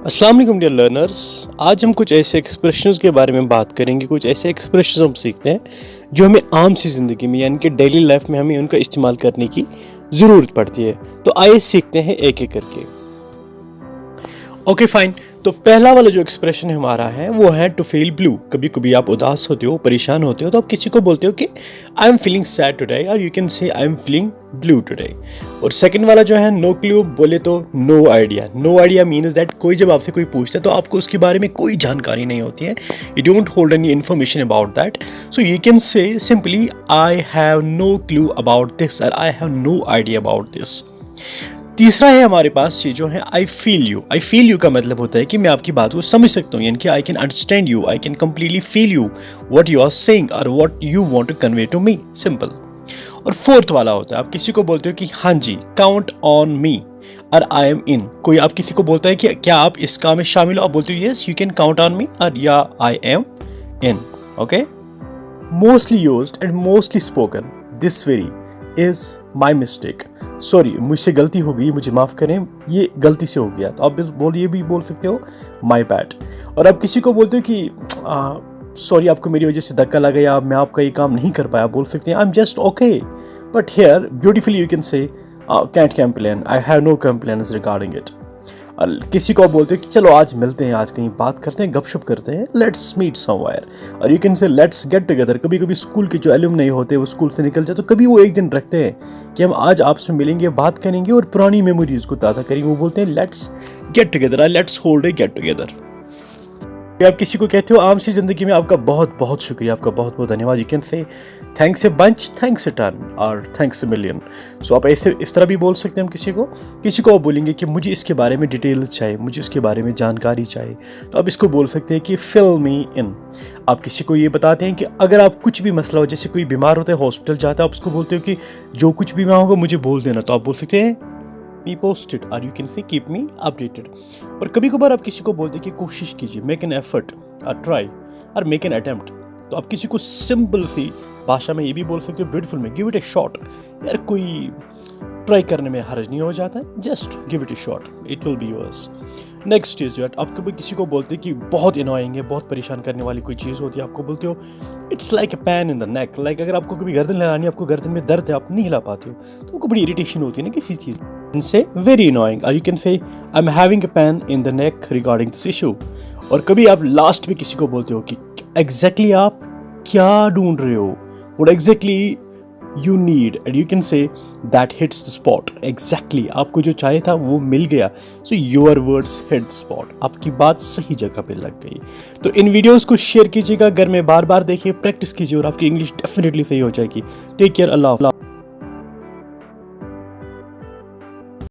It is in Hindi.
अस्सलाम वालेकुम डियर लर्नर्स। आज हम कुछ ऐसे एक्सप्रेशंस के बारे में बात करेंगे। कुछ ऐसे एक्सप्रेशंस हम सीखते हैं जो हमें आम सी ज़िंदगी में यानी कि डेली लाइफ में हमें उनका इस्तेमाल करने की ज़रूरत पड़ती है। तो आइए सीखते हैं एक एक करके। Okay fine. तो पहला वाला जो एक्सप्रेशन हमारा है वो है टू फील ब्लू। कभी कभी आप उदास होते हो, परेशान होते हो, तो आप किसी को बोलते हो कि I am feeling sad today, और you can say I am feeling blue today. और सेकंड वाला जो है नो क्लू बोले तो no idea. No idea means that कोई जब आपसे कोई पूछता है तो आपको उसके बारे में कोई जानकारी नहीं होती है, you don't hold any information about that, so you can say simply I have no clue about this और I have no idea about this. तीसरा है हमारे पास चीज़ों है I feel you. I feel you का मतलब होता है कि मैं आपकी बात को समझ सकता हूँ, यानी कि I can understand you, I can completely feel you what you are saying और what you want to convey to me, simple. और फोर्थ वाला होता है आप किसी को बोलते हो कि हाँ जी काउंट ऑन मी और आई एम इन। कोई आप किसी को बोलता है कि क्या आप इस काम में शामिल हो, आप बोलते हो yes you can count on me और या I am in. Okay, mostly used and mostly spoken this very is my mistake. Sorry, मुझसे गलती हो गई, मुझे माफ़ करें, ये गलती से हो गया। तो आप बोलिए भी बोल सकते हो माई बैड। और आप किसी को बोलते हो कि सॉरी आपको मेरी वजह से धक्का लगा या मैं आपका ये काम नहीं कर पाया, बोल सकते हैं I am just okay. But here beautifully you can say can't complain, I have no complains regarding it. और किसी को बोलते हो कि चलो आज मिलते हैं, आज कहीं बात करते हैं, गपशप करते हैं, लेट्स मीट समवेयर। और यू कैन से लेट्स गेट टुगेदर। कभी कभी स्कूल के जो एलुमनी होते हैं वो स्कूल से निकल जाए तो कभी वो एक दिन रखते हैं कि हम आज आपसे मिलेंगे, बात करेंगे और पुरानी मेमोरीज को ताज़ा करेंगे, वो बोलते हैं let's get together, let's hold a get together. आप किसी को कहते हो आम सी जिंदगी में आपका बहुत बहुत शुक्रिया, आपका बहुत बहुत धन्यवाद, you can say thanks a bunch, thanks a ton और थैंक्स ए मिलियन। सो आप ऐसे इस तरह भी बोल सकते हैं। हम किसी को आप बोलेंगे कि मुझे इसके बारे में डिटेल्स चाहिए, मुझे इसके बारे में जानकारी चाहिए, तो आप इसको बोल सकते हैं कि फिल मी इन। आप किसी को ये बताते हैं कि अगर आप कुछ भी मसला हो, जैसे कोई बीमार होता है, हॉस्पिटल जाता है, आप उसको बोलते हो कि जो कुछ भी होगा मुझे बोल देना, तो आप बोल सकते हैं be posted or you can say keep me updated। और कभी कभार आप किसी को बोलते हैं कि कोशिश कीजिए, make an effort or try or make an attempt। तो आप किसी को सिंपल सी भाषा में ये भी बोल सकते हो, ब्यूटीफुल में give it a shot। यार कोई ट्राई करने में हर्ज नहीं हो जाता है, just give it A shot, it will be yours. Next is that आप कभी किसी को बोलते हैं कि बहुत इनोइंग है, बहुत परेशान करने वाली कोई चीज़ होती है, आपको बोलते हो it's like a pan in the neck. Like अगर आपको कभी गर्दन हिलानी, आपको गर्दन में दर्द है, आप नहीं हिला पाते हो, तो आपको बड़ी इरिटेशन होती है ना किसी चीज़ से, वेरी इनोइंग। और you can say I am having a pan in the neck regarding this issue. और कभी आप लास्ट में किसी को बोलते हो कि एग्जैक्टली आप क्या ढूंढ रहे हो, what exactly you need, and you can say that hits the spot। exactly आपको जो चाहिए था वो मिल गया, so your words hit the spot। आपकी बात सही जगह पे लग गई। तो इन वीडियोस को शेयर कीजिएगा, घर में बार बार देखिए, प्रैक्टिस कीजिए और आपकी इंग्लिश डेफिनेटली सही हो जाएगी। टेक केयर, अल्लाह।